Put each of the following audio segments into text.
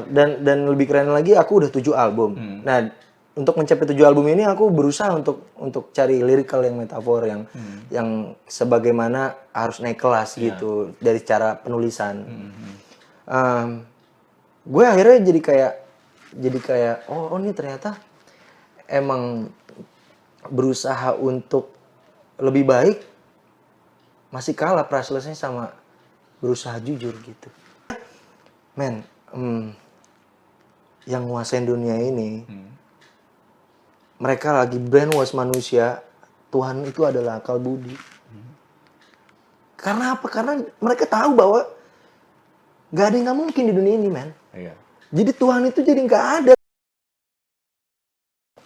dan lebih keren lagi aku udah 7 album. Nah, untuk mencapai 7 album ini aku berusaha untuk cari lyrical yang metafor yang sebagaimana harus naik kelas gitu dari cara penulisan. Gue akhirnya jadi kayak oh ini ternyata emang berusaha untuk lebih baik masih kalah pricelessnya sama berusaha jujur gitu. Men, yang nguasain dunia ini, mereka lagi brainwash manusia, Tuhan itu adalah akal budi. Karena apa? Karena mereka tahu bahwa gak ada yang gak mungkin di dunia ini, men. Iya. Jadi Tuhan itu jadi gak ada.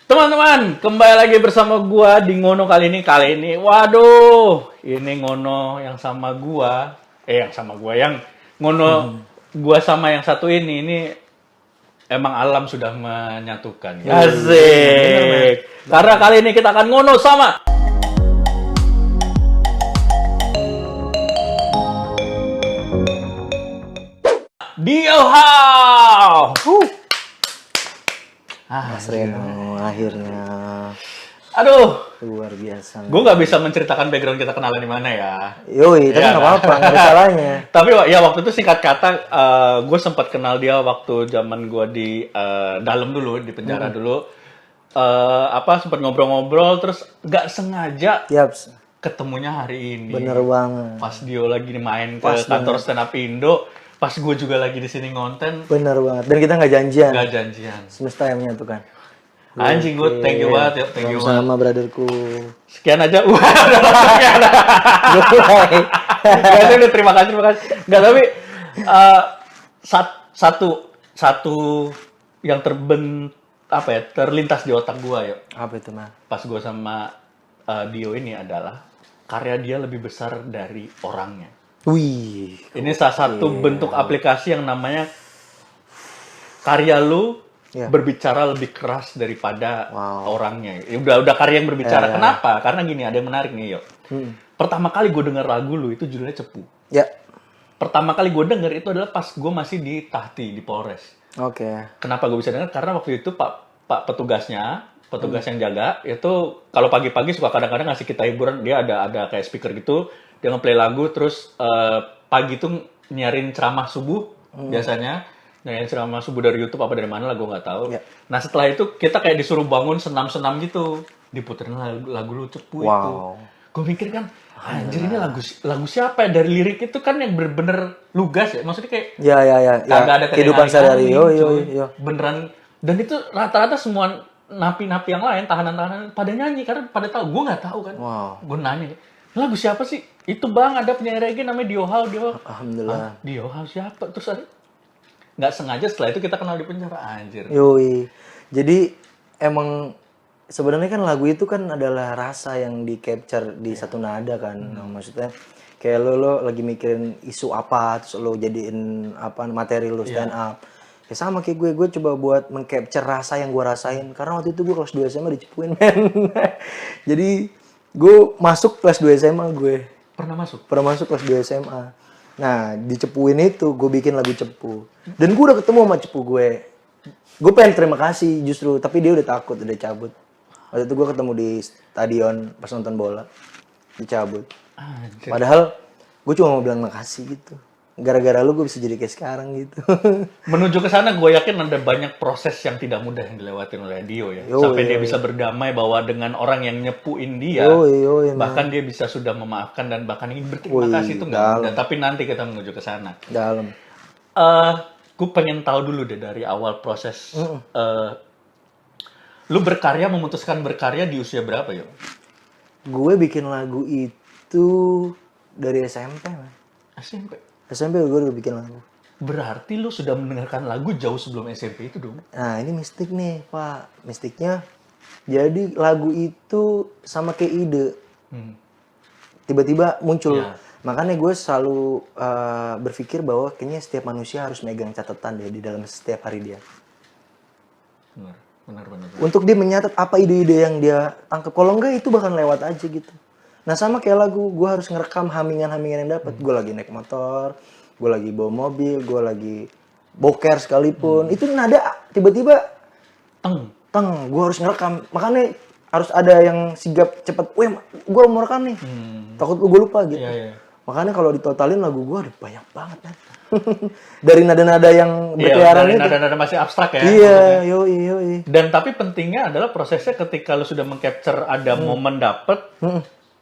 Teman-teman, kembali lagi bersama gua di Ngono kali ini. Waduh, ini Ngono yang sama gua. Yang Ngono gua sama yang satu ini emang alam sudah menyatukan. Asik. Karena kali ini kita akan ngono sama Dio Hao. Mas Reno, akhirnya. Aduh, Luar biasa. gue nggak bisa menceritakan background kita kenalan di mana ya. Yoi, tapi Iya, gak apa-apa, gak ada salahnya. Tapi ya waktu itu singkat kata, gue sempat kenal dia waktu zaman gue di dalam dulu, di penjara dulu. Sempat ngobrol-ngobrol, terus nggak sengaja Yaps, ketemunya hari ini. bener banget. Pas Dio lagi main ke Pas kantor Stand Up Indo, pas gue juga lagi di sini ngonten, Bener banget. Dan kita gak janjian. nggak janjian. Semesta yang menyatukan. Anjing gue, thank you banget ya, thank you banget. Sama brotherku. Sekian aja. Wah, udah langsung sekian. Gak, udah terima kasih. Nggak, tapi satu yang terlintas di otak gua ya. Apa itu, Mas? Pas gua sama Dio ini adalah karya dia lebih besar dari orangnya. Wih. Ini salah satu bentuk aplikasi yang namanya karya lu berbicara lebih keras daripada orangnya. Ya, udah karya yang berbicara. Kenapa? Karena gini, ada yang menarik nih, yo. Pertama kali gue denger lagu lu itu judulnya Cepu. Ya. Pertama kali gue denger itu adalah pas gue masih di Tahti, di Polres. Oke. Kenapa gue bisa denger? Karena waktu itu Pak petugas yang jaga, itu kalau pagi-pagi suka kadang-kadang ngasih kita hiburan. Dia ada kayak speaker gitu, dia nge-play lagu, terus pagi itu nyiarin ceramah subuh biasanya. Nyiarin ceramah subuh dari YouTube apa dari mana lah, gue nggak tahu. Ya. Nah setelah itu kita kayak disuruh bangun senam-senam gitu. Diputerin lagu lu Cepu itu. Gue mikir kan, anjir ini lagu siapa ya? Dari lirik itu kan yang bener-bener lugas ya. Maksudnya kayak Ya. kagak ada kehidupan sehari-hari. Yo. Beneran. Dan itu rata-rata semua napi-napi yang lain, tahanan-tahanan pada nyanyi karena pada tahu. Gue nggak tahu kan. Gue nanya, lagu siapa sih? Itu bang, ada penyanyi reggae namanya Dio Hao. Alhamdulillah. Dio Hao siapa? Terus nggak sengaja setelah itu kita kenal di penjara, anjir. Yoi. Jadi emang sebenarnya kan lagu itu kan adalah rasa yang di capture di satu nada kan. Nah, maksudnya kayak lo lagi mikirin isu apa, terus lo jadiin apa materi lo stand up. Ya sama kayak gue coba buat mengcapture rasa yang gue rasain. Karena waktu itu gue kelas 2 SMA dicepuin, men. Jadi gue masuk kelas 2 SMA gue. Pernah masuk kelas 2 SMA. Nah, dicepuin itu gue bikin lagu Cepu. Dan gue udah ketemu sama Cepu gue. Gue pengen terima kasih justru, tapi dia udah takut, udah cabut. Waktu itu gue ketemu di stadion pas nonton bola. Dicabut. Anjir. Padahal gue cuma mau bilang makasih gitu. Gara-gara lu gue bisa jadi kayak sekarang gitu. Menuju ke sana gue yakin ada banyak proses yang tidak mudah yang dilewatin oleh Dio ya. Sampai dia bisa berdamai bahwa dengan orang yang nyepuin dia, bahkan dia bisa sudah memaafkan dan bahkan ingin berterima kasih itu nggak mudah. Tapi nanti kita menuju ke sana. Dalam. Gue pengen tahu dulu deh dari awal proses. Lu memutuskan berkarya di usia berapa ya? Gue bikin lagu itu dari SMP, man. SMP gue udah bikin lagu. Berarti lu sudah mendengarkan lagu jauh sebelum SMP itu dong? Nah ini mistik nih Pak. Mistiknya jadi lagu itu sama kayak ide. Tiba-tiba muncul. Makanya gue selalu berpikir bahwa kayaknya setiap manusia harus megang catatan deh di dalam setiap hari dia. Benar. Untuk dia menyatat apa ide-ide yang dia tangkap. Kalau enggak itu bakal lewat aja gitu. Nah sama kayak lagu, gue harus ngerekam hamingan-hamingan yang dapat. Gue lagi naik motor, gue lagi bawa mobil, gue lagi boker sekalipun, itu nada tiba-tiba Teng. gue harus ngerekam. Makanya harus ada yang sigap cepet. Weh, gue mau rekam nih. Takut gue lupa gitu. Iya. Makanya kalau ditotalin lagu gue ada banyak banget kan. Dari nada-nada yang Iya, berkeliaran dari itu. nada-nada masih abstrak ya. Iya, yoi. Dan tapi pentingnya adalah prosesnya ketika lu sudah meng-capture ada momen dapet,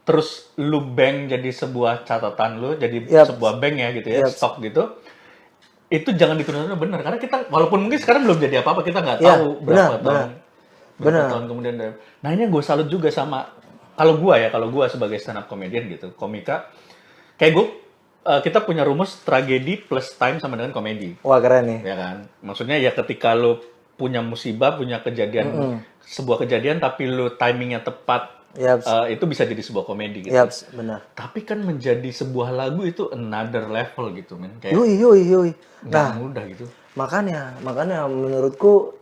terus lu bank jadi sebuah catatan lu, jadi sebuah bank ya gitu ya, stok gitu. Itu jangan ditunda-tunda, bener. Karena kita, walaupun mungkin sekarang belum jadi apa-apa, kita nggak tahu berapa tahun kemudian. Nah ini yang gue salut juga sama, kalau gue sebagai stand up comedian gitu, komika, kayak gue, kita punya rumus tragedi plus time sama dengan komedi. Wah keren nih. Ya kan? Maksudnya ya ketika lu punya musibah, punya kejadian, sebuah kejadian, tapi lu timingnya tepat, itu bisa jadi sebuah komedi gitu. Benar. Tapi kan menjadi sebuah lagu itu another level gitu, men. Kayak Yoi. nah, mudah gitu. Makanya menurutku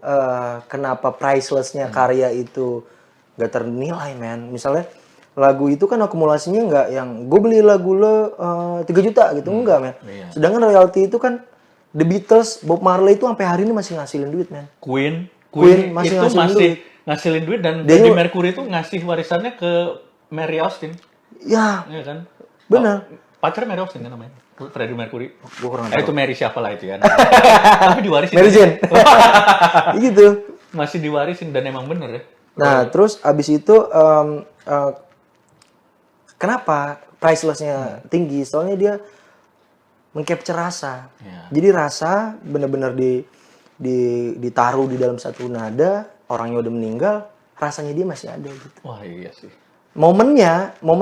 kenapa priceless-nya karya itu gak ternilai, men. Misalnya lagu itu kan akumulasinya nggak yang gue beli lagu lo 3 juta gitu, enggak, men. Sedangkan royalti itu kan The Beatles, Bob Marley itu sampai hari ini masih ngasilin duit, men. Queen masih itu ngasilin duit dan Freddie Mercury itu ngasih warisannya ke Mary Austin. Ya. Iya kan? Benar. Pacar Mary Austin kan namanya? Freddie Mercury. Gue kurang tahu. Itu Mary siapa lah itu kan. Tapi diwarisin. Mary Jane. Gitu. Masih diwarisin dan emang bener ya. Nah, terus abis itu kenapa priceless-nya tinggi? Soalnya dia meng-capture rasa. Jadi rasa benar-benar ditaruh di dalam satu nada, orangnya udah meninggal, rasanya dia masih ada gitu. Wah iya sih. Momen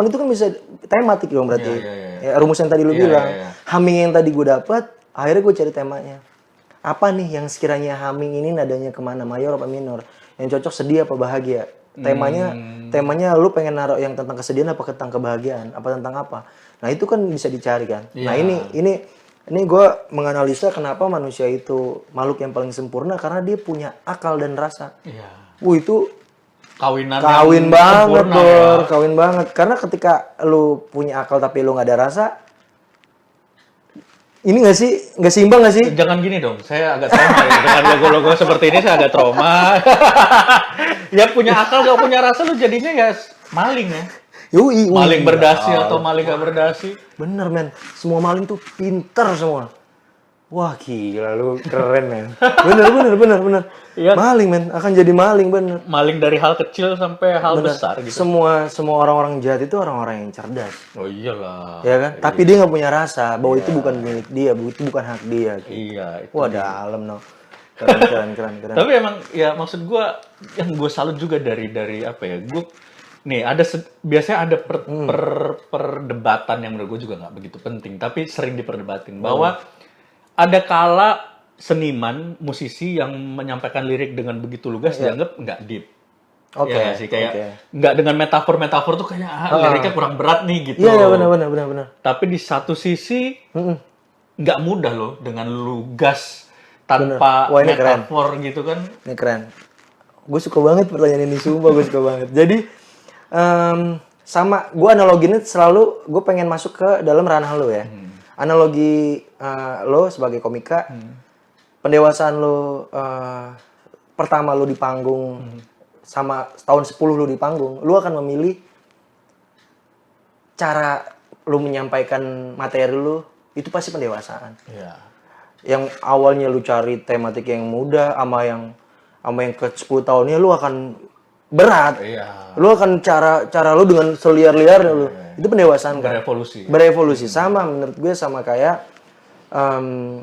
itu kan bisa tematik dong berarti. Ya, rumus yang tadi lu bilang. Humming yang tadi gue dapat, akhirnya gue cari temanya. Apa nih yang sekiranya humming ini nadanya kemana, mayor apa minor? Yang cocok sedih apa bahagia? Temanya lu pengen naruh yang tentang kesedihan apa tentang kebahagiaan, apa tentang apa? Nah itu kan bisa dicari kan. Nah ini gue menganalisa kenapa manusia itu makhluk yang paling sempurna karena dia punya akal dan rasa. Itu kawin banget, Bor. Kawin banget. Karena ketika lu punya akal tapi lu nggak ada rasa, ini nggak seimbang nggak sih? Jangan gini dong, saya agak trauma ya. Dengan logo-logo seperti ini saya agak trauma. Ya punya akal gak punya rasa lu jadinya ya maling ya. Maling berdasi atau maling gak berdasi. Bener, men. Semua maling tuh pinter semua. Wah gila lu keren, men. Bener. Ya. Maling, men. Akan jadi maling, bener. Maling dari hal kecil sampai hal besar gitu. Semua orang-orang jahat itu orang-orang yang cerdas. Oh iyalah. Ya kan? Tapi dia nggak punya rasa bahwa itu bukan milik dia, itu bukan hak dia. Gitu. Iya. Itu wah dalam no. Keren. Tapi emang ya maksud gue yang gue salut juga dari apa ya? Gue nih ada biasanya ada perdebatan yang menurut gue juga nggak begitu penting, tapi sering diperdebatin bahwa ada kala seniman, musisi yang menyampaikan lirik dengan begitu lugas dianggap nggak deep. Oke. Ya sih kayak nggak dengan metafor tuh kayak liriknya kurang berat nih gitu. Iya benar. Tapi di satu sisi nggak mudah loh dengan lugas tanpa metafor gitu kan. Ini keren. Gue suka banget pertanyaan ini, sumpah gue suka banget. Jadi sama gue analoginya selalu gue pengen masuk ke dalam ranah lo ya. Analogi lo sebagai komika, pendewasaan lo pertama lo di panggung sama tahun 10 lo di panggung, lo akan memilih cara lo menyampaikan materi lo itu pasti pendewasaan. Yang awalnya lo cari tematik yang mudah sama yang ke 10 tahunnya lo akan berat. Lu akan cara lu dengan seliar-liar lu. Itu pendewasaan kan. Berevolusi. Sama menurut gue sama kayak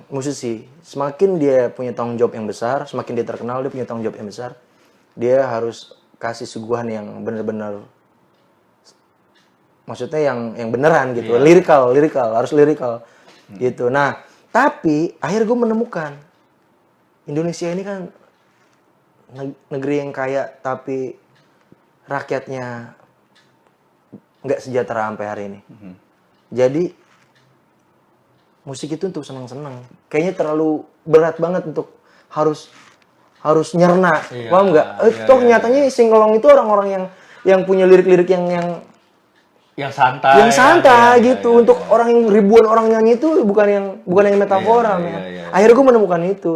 musisi. Semakin dia punya tanggung jawab yang besar, semakin dia terkenal, dia punya tanggung jawab yang besar. Dia harus kasih suguhan yang benar-benar maksudnya yang beneran gitu. Lirikal, harus lirikal. Gitu. Nah, tapi akhirnya gue menemukan Indonesia ini kan negeri yang kaya tapi rakyatnya nggak sejahtera sampai hari ini. Jadi musik itu untuk senang-senang. Kayaknya terlalu berat banget untuk harus nyerna. Paham nggak? Nyatanya singkelong itu orang-orang yang punya lirik-lirik yang yang santai. Yang santai ya, gitu. ya, Untuk ya. orang yang ribuan orang nyanyi itu bukan yang metafora, Iya, men. iya, iya. Akhirnya gue menemukan itu.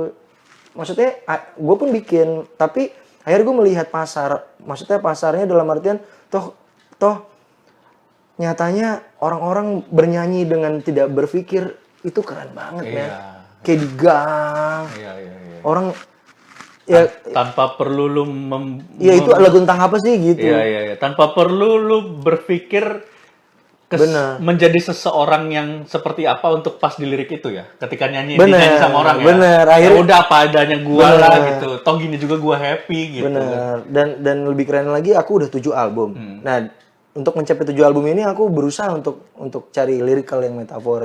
Maksudnya gue pun bikin, tapi akhirnya gue melihat pasar. Maksudnya pasarnya dalam artian toh nyatanya orang-orang bernyanyi dengan tidak berpikir itu keren banget, Iya. men. Kayak di gang. Iya. Orang ya Tanpa perlu lu ya itu lagu tentang apa sih gitu. Iya. Tanpa perlu lu berpikir Bener. menjadi seseorang yang seperti apa untuk pas di lirik itu ya. Ketika dinyanyi sama orang ya. Bener. Ya Akhirnya udah apa adanya gua lah gitu. Toh gini juga gua happy gitu. bener. Dan lebih keren lagi aku udah 7 album. Nah, untuk mencapai 7 album ini aku berusaha untuk cari lirikal yang metafor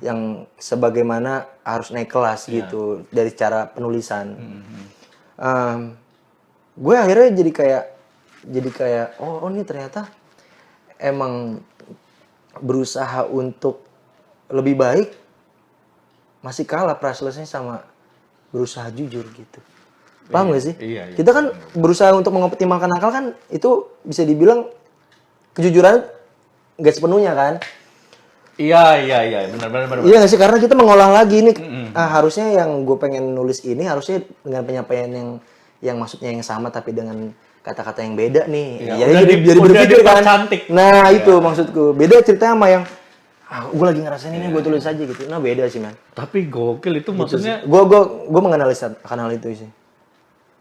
yang sebagaimana harus naik kelas gitu dari cara penulisan. Gue akhirnya jadi kayak oh ini ternyata emang berusaha untuk lebih baik masih kalah priceless-nya sama berusaha jujur gitu. Paham gak sih? Iya. Kita kan berusaha untuk mengoptimalkan akal kan itu bisa dibilang kejujuran gak sepenuhnya kan? Iya, benar. Iya gak sih? Karena kita mengolah lagi ini harusnya yang gue pengen nulis ini harusnya dengan penyampaian yang maksudnya yang sama tapi dengan kata-kata yang beda nih. Iya, Ya, udah jadi udah berpikir kan. dipercantik. Nah, itu maksudku. Beda ceritanya sama yang gue lagi ngerasain ini gue tulis aja gitu. Nah, beda sih, man. Tapi gokil itu maksudnya Gue menganalisa kanal itu sih.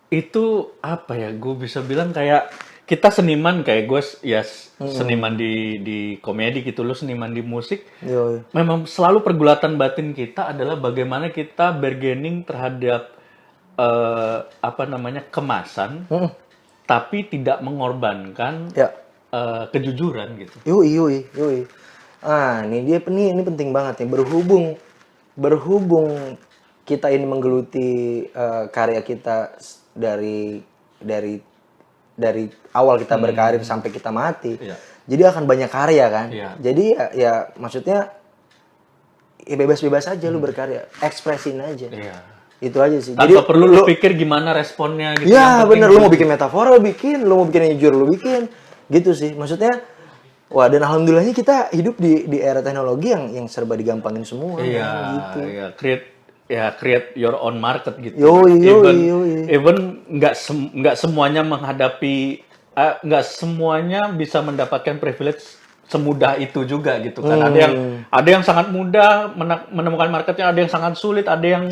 itu apa ya? Gue bisa bilang kayak kita seniman kayak gue ya seniman di komedi gitu, lu seniman di musik. Yo. Memang selalu pergulatan batin kita adalah bagaimana kita bargaining terhadap kemasan, tapi tidak mengorbankan Ya. kejujuran gitu. Yoi. Ah, ini penting banget nih. Berhubung kita ini menggeluti karya kita dari awal kita berkarir sampai kita mati. Iya. Jadi akan banyak karya kan. Iya. Jadi ya maksudnya ya bebas-bebas aja lu berkarya, ekspresin aja. Iya. Itu aja sih. Tanpa perlu lu pikir gimana responnya gitu. Iya Yang penting bener, lu mau bikin metafora lu bikin, lu mau bikin yang jujur lu bikin, gitu sih. Maksudnya, wah dan alhamdulillahnya kita hidup di era teknologi yang serba digampangin semua. Iya, kan, gitu. create your own market gitu. Yoi. Even nggak semuanya menghadapi, nggak semuanya bisa mendapatkan privilege semudah itu juga gitu kan. Ada yang sangat mudah menemukan marketnya, ada yang sangat sulit, ada yang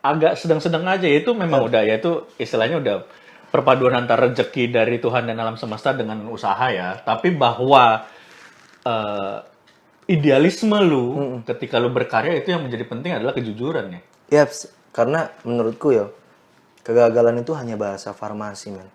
agak sedang-sedang aja. Itu memang udah ya itu istilahnya udah perpaduan antara rezeki dari Tuhan dan alam semesta dengan usaha ya. Tapi bahwa idealisme lu ketika lu berkarya itu yang menjadi penting adalah kejujuran ya. Yap, karena menurutku ya kegagalan itu hanya bahasa farmasi men.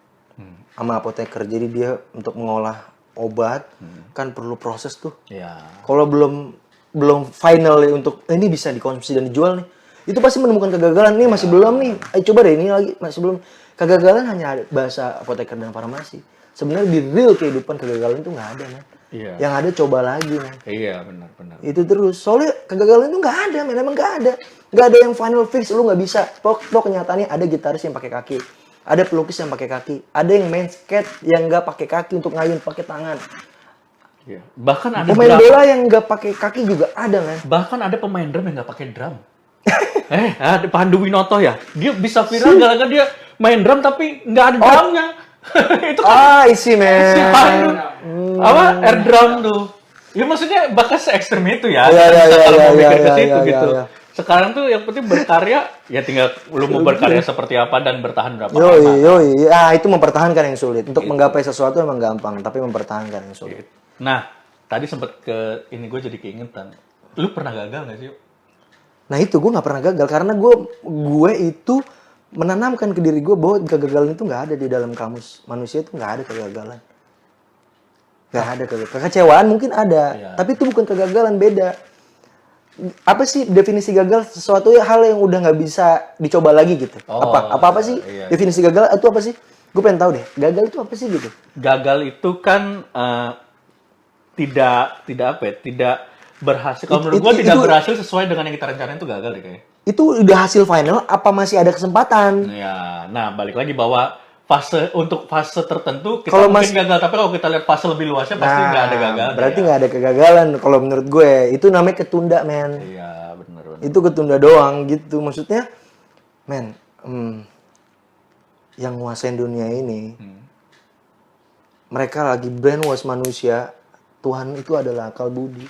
Sama apoteker. Jadi dia untuk mengolah obat kan perlu proses tuh. Iya. Kalau belum final untuk ini bisa dikonsumsi dan dijual nih, itu pasti menemukan kegagalan nih masih belum nih. Ayo coba deh ini lagi masih belum. Kegagalan hanya bahasa apoteker dan farmasi. Sebenarnya di real kehidupan kegagalan itu nggak ada men. Iya. Yang ada coba lagi men. Iya benar. Itu terus. Soalnya kegagalan itu nggak ada men, emang nggak ada. Nggak ada yang final fix, lu nggak bisa. Toh kenyataannya ada gitaris yang pakai kaki. Ada pelukis yang pakai kaki, ada yang main skate yang nggak pakai kaki untuk ngayun pakai tangan. Iya. Bahkan ada Pemain bola yang nggak pakai kaki juga ada kan? Bahkan ada pemain drum yang nggak pakai drum. Ada Pandu Winoto ya, dia bisa viral gara-gara dia main drum tapi nggak ada drumnya. Itu kan Isi men. si Pandu air drum tuh. Ya maksudnya bahkan se ekstrem itu ya. Kalau mau mikir ke situ gitu. Sekarang tuh yang penting berkarya, ya tinggal lu mau berkarya seperti apa dan bertahan berapa lama. Yoi. Itu mempertahankan yang sulit. Untuk menggapai sesuatu emang gampang, tapi mempertahankan yang sulit. Nah, tadi sempet ini gue jadi keingetan. Lu pernah gagal gak sih? Nah itu gue nggak pernah gagal karena gue itu menanamkan ke diri gue bahwa kegagalan itu nggak ada di dalam kamus manusia, itu nggak ada kegagalan. Nggak ada kekecewaan mungkin ada, tapi itu bukan kegagalan, beda. Apa sih definisi gagal? Sesuatu hal yang udah nggak bisa dicoba lagi gitu. Apa sih definisi gagal itu apa sih? Gue pengen tahu deh. Gagal itu apa sih gitu? Gagal itu kan tidak berhasil. Kalau menurut gue tidak berhasil sesuai dengan yang kita rencanain itu gagal deh kayaknya. Itu udah hasil final apa masih ada kesempatan? Ya, nah balik lagi bahwa untuk fase tertentu kita Kalau mungkin gagal, tapi kalau kita lihat fase lebih luasnya pasti nggak ada gagal. Berarti nggak ada kegagalan kalau menurut gue. Itu namanya ketunda, men. Iya, benar. Itu ketunda doang gitu. Maksudnya, men, yang nguasain dunia ini, mereka lagi brainwash manusia. Tuhan itu adalah akal budi.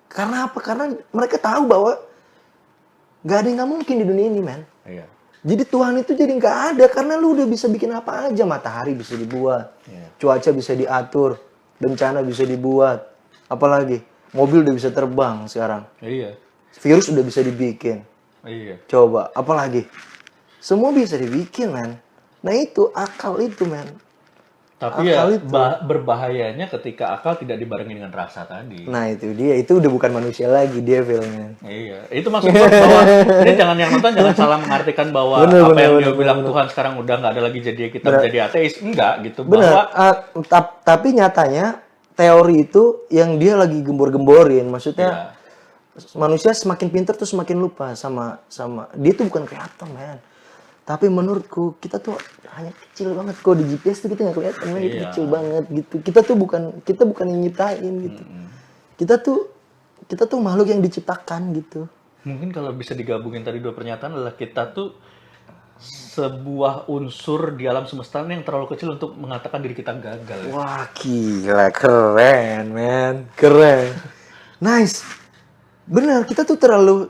Karena apa? Karena mereka tahu bahwa nggak ada yang nggak mungkin di dunia ini, men. Iya. Jadi Tuhan itu jadi nggak ada karena lu udah bisa bikin apa aja. Matahari bisa dibuat, cuaca bisa diatur, bencana bisa dibuat, apalagi mobil udah bisa terbang sekarang, Iya. virus udah bisa dibikin. Iya. Coba, apalagi semua bisa dibikin, men. Nah itu akal itu, men. Tapi Akal ya itu. berbahayanya ketika akal tidak dibarengi dengan rasa tadi. Nah itu dia, itu udah bukan manusia lagi, dia filmnya. Iya, itu maksud gua bahwa ini jangan yang nonton jangan salah mengartikan bahwa yang dia bilang Tuhan sekarang udah nggak ada lagi jadi kita menjadi ateis, enggak gitu. Benar. Bahwa Tapi nyatanya teori itu yang dia lagi gembor-gemborin, maksudnya manusia semakin pintar tuh semakin lupa sama dia tuh bukan kreator, men. Tapi menurutku kita tuh hanya kecil banget kok di GPS tuh kita nggak kelihatan, men. Itu kecil banget gitu. Kita bukan yang nyiptain gitu. Kita tuh makhluk yang diciptakan gitu. mungkin kalau bisa digabungin tadi dua pernyataan adalah kita tuh sebuah unsur di alam semesta yang terlalu kecil untuk mengatakan diri kita gagal. Ya. Wah, gila, keren, men. Keren. Nice. Benar, kita tuh terlalu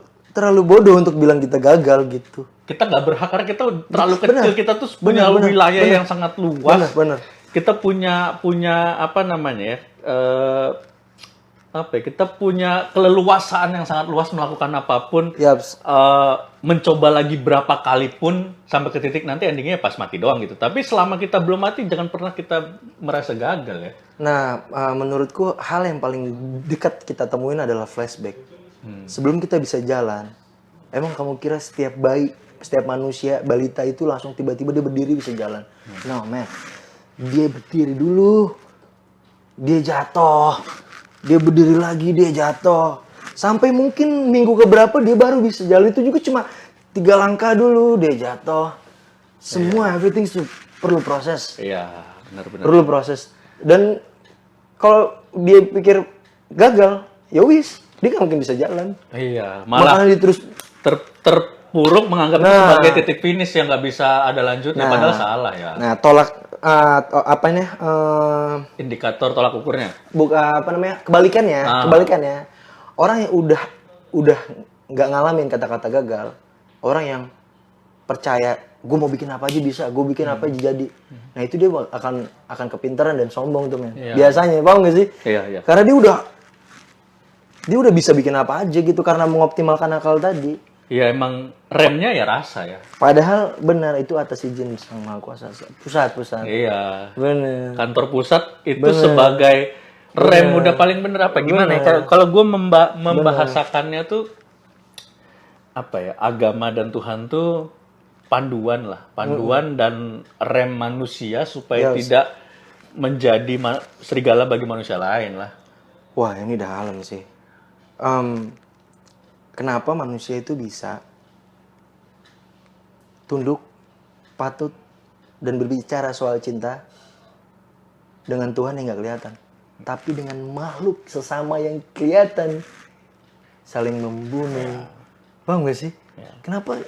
bodoh untuk bilang kita gagal gitu. Kita nggak berhak karena kita terlalu kecil. Kita tuh punya wilayah yang sangat luas. Benar. Kita punya apa namanya ya? Kita punya keleluasaan yang sangat luas melakukan apapun. Yaps. Mencoba lagi berapa kali pun sampai ke titik nanti endingnya pas mati doang gitu. Tapi selama kita belum mati jangan pernah kita merasa gagal ya. Nah, menurutku hal yang paling dekat kita temuin adalah flashback. Sebelum kita bisa jalan, emang kamu kira setiap bayi, setiap manusia, balita itu langsung tiba-tiba dia berdiri bisa jalan? No, man. Dia berdiri dulu, dia jatuh, dia berdiri lagi, dia jatuh. Sampai mungkin minggu keberapa dia baru bisa jalan. Itu juga cuma 3 langkah dulu, dia jatuh. Semua, everything perlu proses. Iya, benar-benar. Perlu proses. Dan kalau dia pikir gagal, ya wis, dia nggak mungkin bisa jalan. Iya, malah Makanya dia terus terpuruk menganggap itu sebagai titik finish yang nggak bisa ada lanjutnya, padahal salah ya. Nah, tolak Indikator tolak ukurnya. Kebalikannya. Orang yang udah nggak ngalamin kata-kata gagal, orang yang percaya gue mau bikin apa aja bisa, gue bikin apa aja jadi. Nah itu dia akan kepintaran dan sombong tuh, men. Iya. Biasanya, paham gak sih? Iya. Karena dia udah bisa bikin apa aja gitu karena mengoptimalkan akal tadi. Iya, emang remnya ya rasa ya. Padahal benar itu atas izin Sang Maha Kuasa. Pusat. Iya. Benar. Kantor pusat itu sebagai rem udah paling bener apa gimana ya? Kalau gue membahasakannya tuh apa ya? Agama dan Tuhan tuh panduan dan rem manusia supaya tidak menjadi serigala bagi manusia lain lah. Wah, ini dalam sih. Kenapa manusia itu bisa tunduk, patut, dan berbicara soal cinta dengan Tuhan yang nggak kelihatan, tapi dengan makhluk sesama yang kelihatan saling membunuh, paham gak sih? Kenapa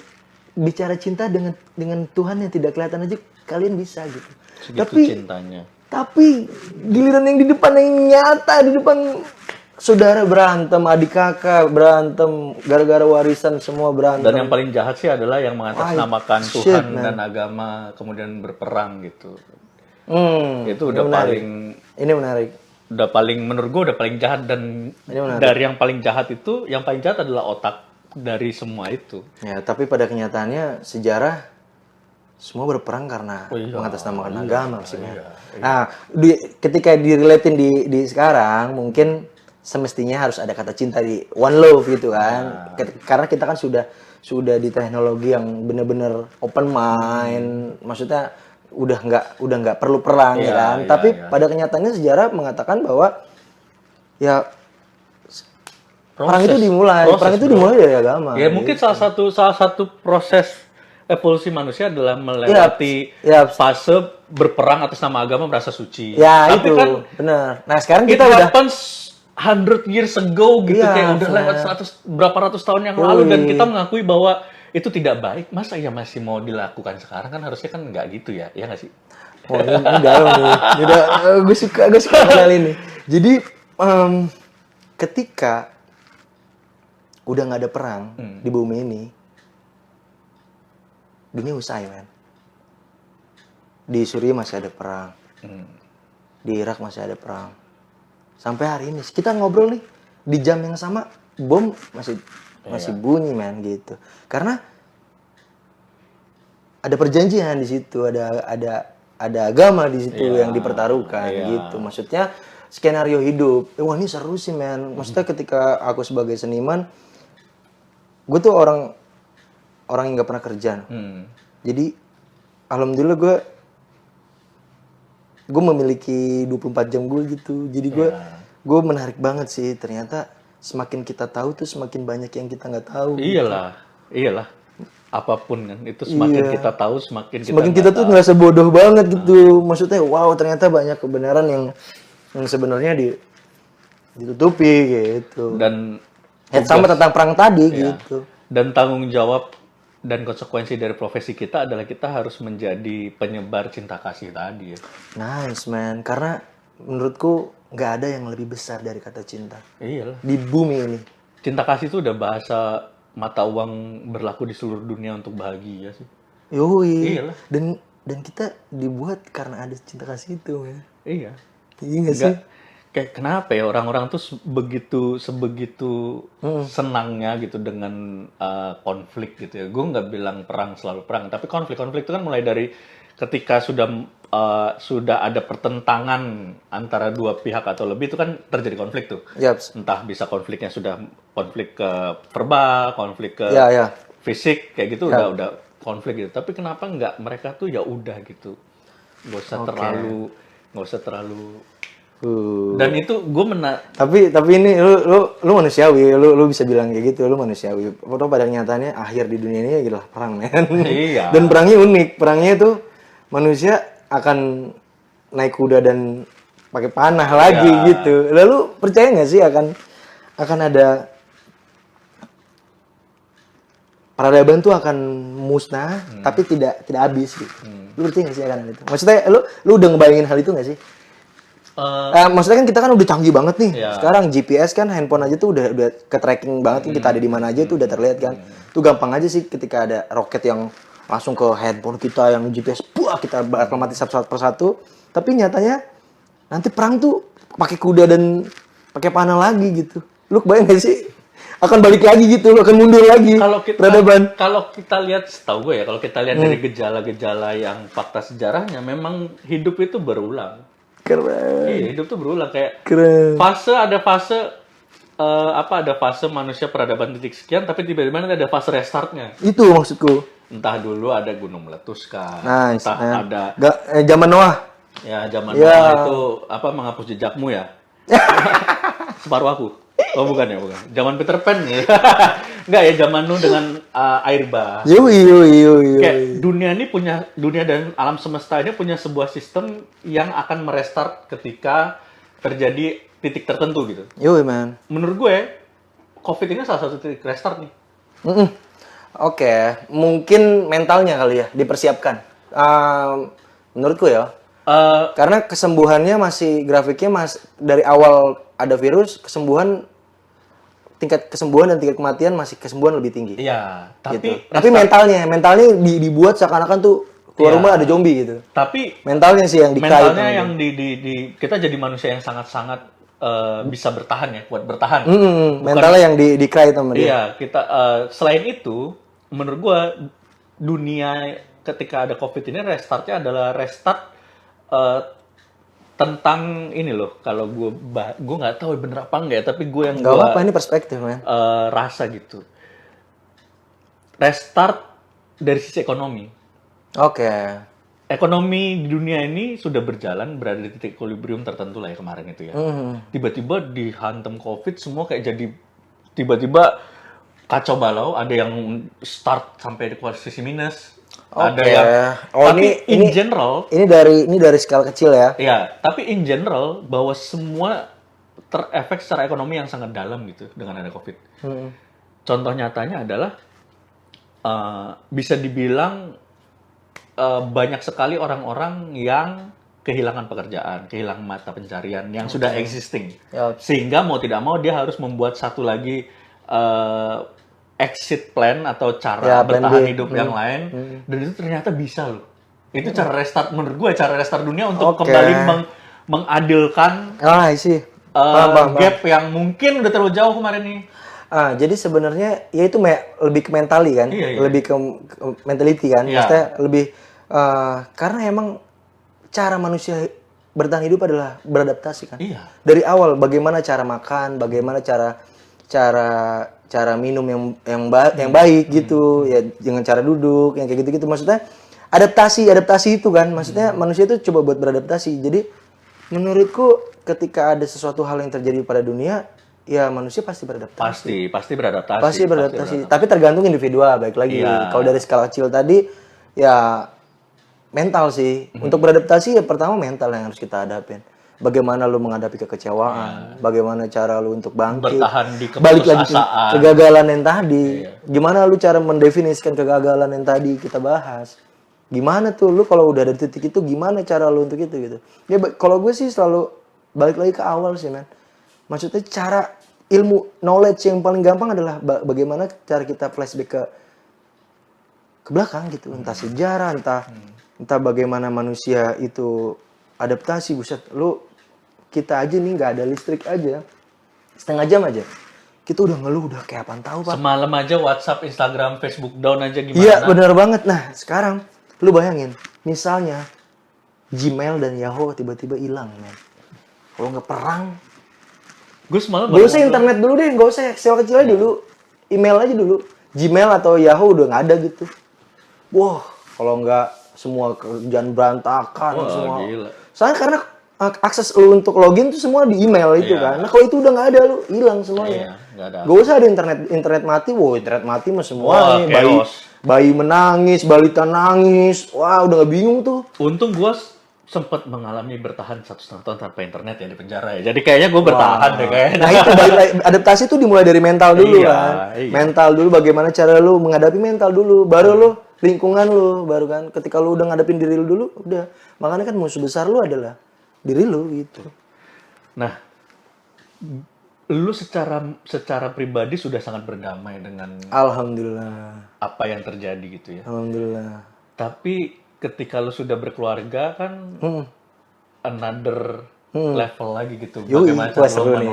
bicara cinta dengan Tuhan yang tidak kelihatan aja kalian bisa gitu? Segitu cintanya. Tapi giliran yang di depan yang nyata, di depan saudara berantem, adik kakak berantem, gara-gara warisan semua berantem. Dan yang paling jahat sih adalah yang mengatasnamakan Tuhan dan agama kemudian berperang gitu. Itu udah paling. Ini menarik. Udah paling menurut gue udah paling jahat dan dari yang paling jahat itu, yang paling jahat adalah otak dari semua itu. Ya, tapi pada kenyataannya sejarah semua berperang karena mengatasnamakan agama sih. Nah, ketika direlatin di sekarang mungkin semestinya harus ada kata cinta di one love gitu kan. Karena kita kan sudah di teknologi yang benar-benar open mind. Maksudnya udah nggak perlu perang ya kan. Tapi pada kenyataannya sejarah mengatakan bahwa ya perang itu dimulai dari agama. Ya mungkin salah satu proses evolusi manusia adalah melewati Yap. fase berperang atas nama agama merasa suci. Ya Tapi itu, kan benar. Nah sekarang it kita udah, happens 100 years ago gitu, Iya, kayak udah Fred. lewat 100 berapa ratus tahun yang lalu, dan Yoi. kita mengakui bahwa itu tidak baik. Masa ya masih mau dilakukan sekarang? Kan harusnya kan nggak gitu ya, ya nggak sih? oh ini dalam nih. Udah, gue suka hal ini. Jadi ketika udah nggak ada perang di bumi ini, dunia usai, man. Di Suriah masih ada perang, di Irak masih ada perang. Sampai hari ini kita ngobrol nih di jam yang sama, bom masih bunyi, man, gitu. Karena ada perjanjian di situ, ada agama di situ yang dipertaruhkan, gitu. Maksudnya skenario hidup. Wah ini seru sih, man. Maksudnya ketika aku sebagai seniman, gue tuh orang yang nggak pernah kerja. Jadi alhamdulillah gue memiliki 24 jam gue gitu. Jadi gue menarik banget sih. Ternyata semakin kita tahu tuh semakin banyak yang kita nggak tahu. Iyalah. Apapun kan, itu semakin kita tahu semakin kita tuh ngerasa bodoh banget gitu. Maksudnya wow, ternyata banyak kebenaran yang sebenarnya ditutupi gitu. Dan sama tentang perang tadi gitu. Dan tanggung jawab dan konsekuensi dari profesi kita adalah kita harus menjadi penyebar cinta kasih tadi ya. Nice, man. Karena menurutku nggak ada yang lebih besar dari kata cinta Iyalah. di bumi ini. Cinta kasih itu udah bahasa mata uang berlaku di seluruh dunia untuk bahagia sih. Yoi. Iyalah. Dan kita dibuat karena ada cinta kasih itu, man. Iya. Iya nggak sih? Kayak kenapa ya orang-orang tuh sebegitu senangnya gitu dengan konflik gitu ya. Gue nggak bilang perang selalu perang, tapi konflik itu kan mulai dari ketika sudah ada pertentangan antara dua pihak atau lebih, itu kan terjadi konflik tuh. Yaps. Entah bisa konfliknya sudah konflik ke verbal, konflik ke fisik kayak gitu, udah konflik gitu. Tapi kenapa nggak mereka tuh ya udah gitu, nggak usah terlalu dan itu gue tapi ini lu manusiawi, lu bisa bilang kayak gitu, lu manusiawi. Foto pada nyatanya akhir di dunia ini adalah perang, men. Iya. Dan perangnya unik, perangnya itu manusia akan naik kuda dan pakai panah lagi gitu. Lalu percaya nggak sih akan ada peradaban tuh akan musnah tapi tidak habis gitu. Lu percaya nggak sih akan itu? Maksudnya lu udah ngebayangin hal itu nggak sih? Maksudnya kan kita kan udah canggih banget nih. Sekarang GPS kan, handphone aja tuh udah ke tracking banget, kita ada di mana aja tuh udah terlihat kan. Tuh gampang aja sih ketika ada roket yang langsung ke handphone kita yang GPS, kita bakal mati satu persatu. Tapi nyatanya nanti perang tuh pakai kuda dan pakai panah lagi gitu. Lu kebayang gak sih? Akan balik lagi gitu, akan mundur lagi. Kalau kita lihat, setahu gue ya, kalau kita lihat dari gejala-gejala yang fakta sejarahnya, memang hidup itu berulang. Keren. Iya, hidup tuh berulang kayak Keren. ada fase manusia peradaban titik sekian, tapi tiba-tiba nanti ada fase restartnya. Itu maksudku. Entah dulu ada gunung meletus kan, Nice, entah ada zaman Noah. Ya, zaman Noah itu menghapus jejakmu ya. Separuh aku. Oh bukan. Zaman Peter Pan ya. Enggak ya, zaman Nuh dengan air bah. Yoi. Kayak dunia dan alam semesta ini punya sebuah sistem yang akan merestart ketika terjadi titik tertentu gitu. Yoi, man. Menurut gue, COVID ini salah satu titik restart nih. Oke, mungkin mentalnya kali ya dipersiapkan. Menurutku ya. Karena kesembuhannya grafiknya dari awal ada virus, tingkat kesembuhan dan tingkat kematian kesembuhan lebih tinggi. Iya, tapi mentalnya dibuat seakan-akan tuh keluar rumah ada zombie gitu. Tapi mentalnya sih yang mentalnya yang kita jadi manusia yang sangat-sangat bisa bertahan ya, kuat bertahan. Mentalnya yang di-cry sama dia. Iya, kita selain itu menurut gua dunia ketika ada COVID ini restartnya adalah restart tentang ini loh, kalau gue nggak tahu bener apa enggak ya, tapi gue yang nggak apa-apa, ini perspektif, man. Rasa gitu, restart dari sisi ekonomi. Oke. Ekonomi di dunia ini sudah berjalan, berada di titik equilibrium tertentu lah ya kemarin itu ya. Tiba-tiba dihantam COVID, semua kayak jadi tiba-tiba kacau balau, ada yang start sampai di posisi minus, ada Oke. yang Oh, tapi in general ini dari skala kecil ya. ya, tapi in general bahwa semua terefek secara ekonomi yang sangat dalam gitu dengan ada COVID. Contoh nyatanya adalah bisa dibilang banyak sekali orang-orang yang kehilangan pekerjaan, kehilangan mata pencarian yang sudah existing. Yup. Sehingga mau tidak mau dia harus membuat satu lagi exit plan atau cara Ya, plan bertahan B. hidup yang lain. Dan itu ternyata bisa loh. Itu cara restart, menurut gue cara restart dunia untuk Oke. kembali mengadilkan Ah, sih. Paham. gap yang mungkin udah terlalu jauh kemarin nih. Jadi sebenarnya ya itu lebih ke mentali kan, Iya. lebih ke mentality kan, Iya. maksudnya lebih karena emang cara manusia bertahan hidup adalah beradaptasi kan. Iya. Dari awal bagaimana cara makan, bagaimana cara minum yang baik gitu, ya dengan cara duduk yang kayak gitu-gitu. Maksudnya adaptasi itu kan, maksudnya manusia itu coba buat beradaptasi. Jadi menurutku ketika ada sesuatu hal yang terjadi pada dunia, ya manusia pasti beradaptasi. Pasti beradaptasi. Pasti beradaptasi. Tapi tergantung individual, baik lagi. Iya. Kalau dari skala kecil tadi, ya mental sih. Untuk beradaptasi ya pertama mental yang harus kita hadapin. Bagaimana lu menghadapi kekecewaan, bagaimana cara lu untuk bangkit, Bertahan di balik lagi ke keputusasaan. kegagalan yang tadi. Gimana lu cara mendefinisikan kegagalan yang tadi kita bahas. Gimana tuh lu kalau udah ada di titik itu, gimana cara lu untuk itu gitu. Ya kalau gue sih selalu balik lagi ke awal sih, men. Maksudnya cara ilmu knowledge yang paling gampang adalah bagaimana cara kita flashback ke belakang gitu, entah sejarah, entah bagaimana manusia itu adaptasi. Buset, kita aja nih nggak ada listrik aja, setengah jam aja kita udah ngeluh, udah kayak apaan tahu Pak. Semalam aja WhatsApp, Instagram, Facebook down aja gimana? Iya benar banget. Nah sekarang lu bayangin, misalnya Gmail dan Yahoo tiba-tiba hilang, men. Kalau nggak perang, Gue semalam gak usah internet dulu deh, gak usah Excel kecil aja dulu, email aja dulu, Gmail atau Yahoo udah nggak ada gitu. Wah, kalau nggak semua kerjaan berantakan. Wah, semua. gila. Soalnya karena akses lu untuk login tuh semua di email itu kan. Nah kalau itu udah nggak ada, lu hilang semuanya. Iya, nggak ada. Gak usah ada internet mati. Wow, internet mati mah semua Wah, nih. chaos. Bayi menangis, balita nangis. Wah, udah nggak bingung tuh. Untung gue sempat mengalami bertahan 1,5 tahun tanpa internet ya di penjara ya. Jadi kayaknya gue bertahan deh kayaknya. Nah itu balik lagi, adaptasi tuh dimulai dari mental dulu Iya, kan. iya. Mental dulu, bagaimana cara lu menghadapi mental dulu, baru lu lingkungan lu, baru kan. Ketika lu udah ngadepin diri lu dulu, udah. Makanya kan musuh besar lu adalah diri lu gitu. Nah, lu secara pribadi sudah sangat berdamai dengan Alhamdulillah, apa yang terjadi gitu ya. alhamdulillah. Tapi ketika lu sudah berkeluarga kan another level lagi gitu. Yoi, Bagaimana wah, cara seru lu nih,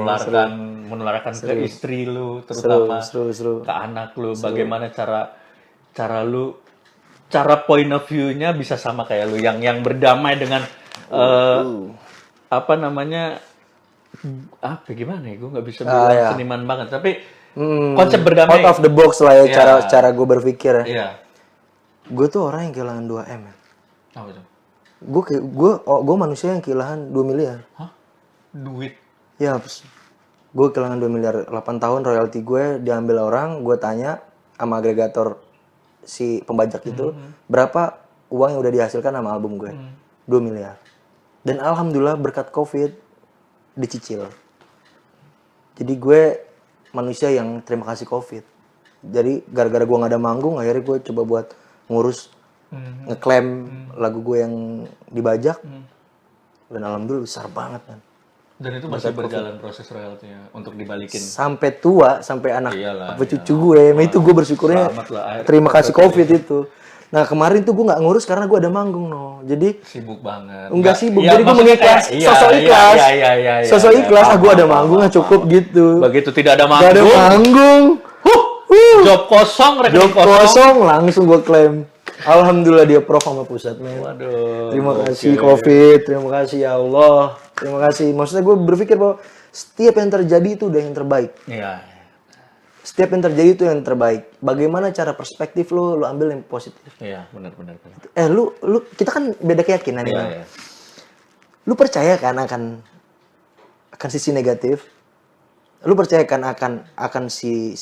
menularkan ke istri lu, terutama Seru. ke anak lu. Bagaimana cara lu, cara point of view-nya bisa sama kayak lu yang berdamai dengan apa namanya, gimana ya, gue nggak bisa bilang ya. seniman banget, tapi konsep berdamai. Out of the box lah ya, Iya. cara gue berpikir ya. Iya. Gue tuh orang yang kehilangan 2M ya. Apa tuh? Gue manusia yang kehilangan 2 miliar. Hah? Duit? Ya, gue kehilangan 2 miliar. 8 tahun royalti gue diambil orang, gue tanya sama agregator si pembajak itu, berapa uang yang udah dihasilkan sama album gue? 2 miliar. Dan alhamdulillah berkat COVID, dicicil. Jadi gue manusia yang terima kasih COVID. Jadi gara-gara gue gak ada manggung, akhirnya gue coba buat ngurus, ngeklaim lagu gue yang dibajak. Dan alhamdulillah besar banget kan. Dan itu masih berjalan proses royaltinya untuk dibalikin. Sampai tua, sampai anak Iyalah, apa cucu gue, nah itu gue bersyukurnya selamat lah, terima kasih COVID itu. Nah kemarin tuh gue nggak ngurus karena gue ada manggung Jadi Sibuk banget. enggak sibuk, Iya, jadi gue maksudnya mengikhlas, kayak- sosok ikhlas, Iya, sosok ikhlas. paham, Gue ada paham, manggung, paham, cukup gitu. Begitu tidak ada Gak ada manggung, manggung, job kosong, job rekening kosong. kosong, langsung gue klaim. Alhamdulillah dia prof sama pusat, men. Waduh. Terima kasih COVID, terima kasih ya Allah, terima kasih. Maksudnya gue berpikir bahwa setiap yang terjadi itu udah yang terbaik. Iya. Setiap yang terjadi itu yang terbaik. Bagaimana cara perspektif lu ambil yang positif. Iya, benar. Lu kita kan beda keyakinan Iya, Bang. iya. Lu percaya kan akan sisi negatif? lu percaya kan akan si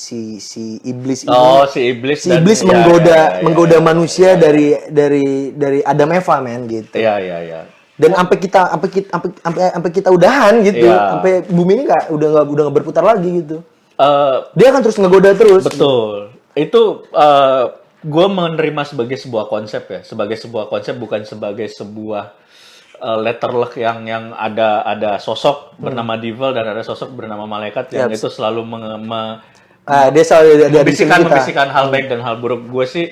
iblis ini, Oh, si iblis si dan iblis menggoda manusia dari Adam Eva men gitu. Iya, iya, iya. Dan sampai kita udahan gitu, Iya. sampai bumi ini udah nggak berputar lagi gitu. Eh, Dia akan terus ngegoda terus. betul. Itu gue menerima sebagai sebuah konsep ya, sebagai sebuah konsep bukan sebagai sebuah letter luck yang ada sosok bernama devil dan ada sosok bernama malaikat yang itu selalu Dia selalu ada di sini kita. membisikkan hal baik dan hal buruk. Gue sih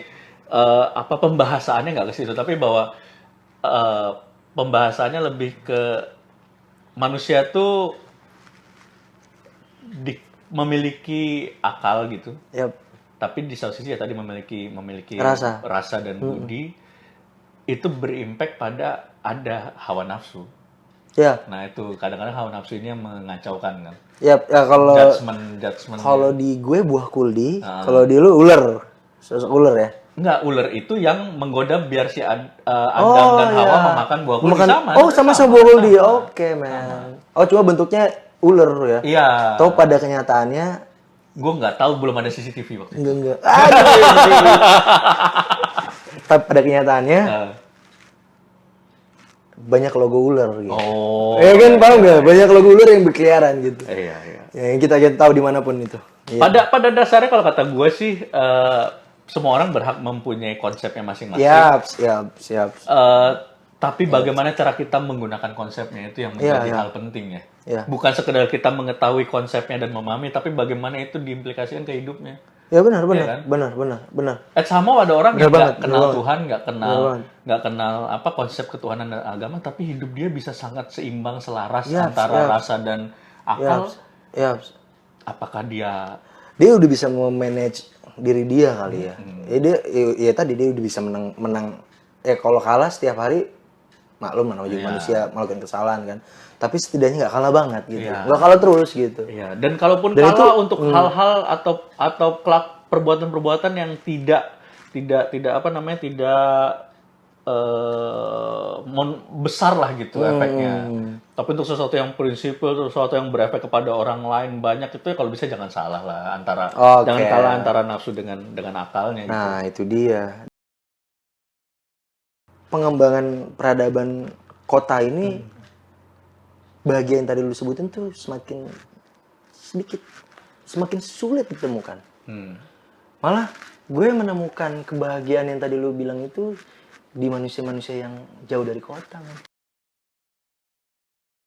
apa pembahasannya nggak ke situ, tapi bahwa pembahasannya lebih ke manusia tuh memiliki akal gitu, Yap. tapi di satu sisi ya tadi memiliki rasa dan budi. Itu berimpact pada ada hawa nafsu. Ya. Nah itu kadang-kadang hawa nafsu ini yang mengacaukan kan. Yap. Ya kalau Judgment. kalau di gue buah kuldi, kalau di lu ular. Sosok ular ya. Enggak, ular itu yang menggoda biar si Adam dan Hawa memakan buah kuldi sama. Oh, sama buah kuldi. Oke, man. Oh, cuma bentuknya ular ya. Iya. Atau pada kenyataannya Gue nggak tahu, belum ada CCTV waktu itu. enggak. Aduh. Tapi pada kenyataannya banyak logo ular gitu. Oh. Ya kan, paham nggak? Banyak logo ular yang berkeliaran gitu. Iya, iya. Ya, yang kita tahu dimanapun itu. Iya. Pada dasarnya kalau kata gue sih semua orang berhak mempunyai konsepnya masing-masing. Siap. Tapi bagaimana cara kita menggunakan konsepnya itu yang menjadi hal penting ya. Iya. Bukan sekedar kita mengetahui konsepnya dan memahami, tapi bagaimana itu diimplikasikan ke hidupnya. Ya benar. Sama ada orang yang nggak kenal benar Tuhan, nggak kenal apa konsep ketuhanan dan agama, tapi hidup dia bisa sangat seimbang, selaras antara rasa dan akal. Apakah dia udah bisa memanage diri dia kali ya. Ya tadi dia udah bisa menang. Kalau kalah setiap hari maklum namanya manusia melakukan kesalahan kan. Tapi setidaknya nggak kalah banget gitu. Nggak kalah terus gitu. Iya. Dan kalaupun kalah untuk hal-hal atau perbuatan-perbuatan yang tidak apa namanya besar lah gitu efeknya. Tapi untuk sesuatu yang prinsipil, sesuatu yang berefek kepada orang lain banyak itu ya kalau bisa jangan salah lah jangan kalah antara nafsu dengan akalnya. Nah itu dia. Pengembangan peradaban kota ini bagian yang tadi lu sebutin tuh semakin sulit ditemukan. Malah gue menemukan kebahagiaan yang tadi lu bilang itu di manusia-manusia yang jauh dari kota. Man.